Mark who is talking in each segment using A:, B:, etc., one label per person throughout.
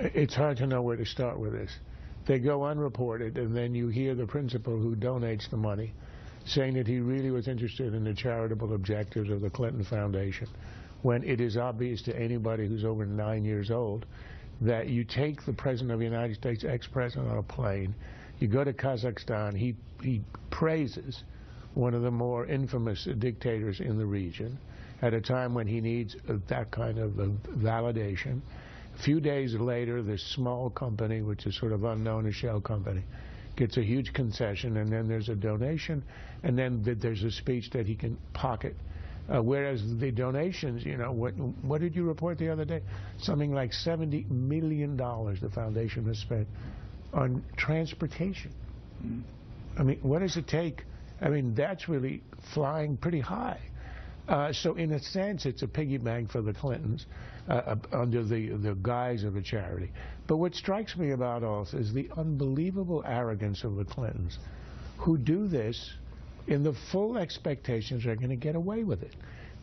A: It's hard to know where to start with this. They go unreported, and then you hear the principal who donates the money saying that he really was interested in the charitable objectives of the Clinton Foundation, when it is obvious to anybody who's over 9 years old that you take the President of the United States, ex-president, on a plane, you go to Kazakhstan, he praises one of the more infamous dictators in the region at a time when he needs that kind of validation. A few days later, this small company, which is sort of unknown, a shell company, gets a huge concession, and then there's a donation, and then there's a speech that he can pocket. Whereas the donations, you know, what did you report the other day? Something like $70 million the foundation has spent on transportation. I mean, what does it take? I mean, that's really flying pretty high. So in a sense, it's a piggy bank for the Clintons under the guise of a charity. But what strikes me about all this is the unbelievable arrogance of the Clintons, who do this in the full expectations they're going to get away with it.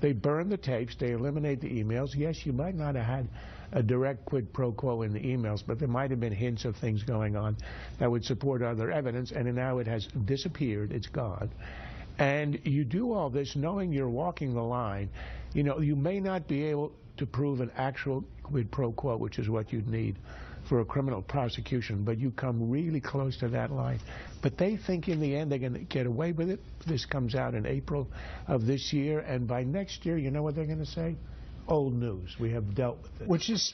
A: They burn the tapes, they eliminate the emails. Yes, you might not have had a direct quid pro quo in the emails, but there might have been hints of things going on that would support other evidence, and now it has disappeared, it's gone. And you do all this knowing you're walking the line. You know, you may not be able to prove an actual quid pro quo, which is what you'd need for a criminal prosecution, but you come really close to that line. But they think in the end they're going to get away with it. This comes out in April of this year, and by next year, you know what they're going to say? Old news. We have dealt with it.
B: Which is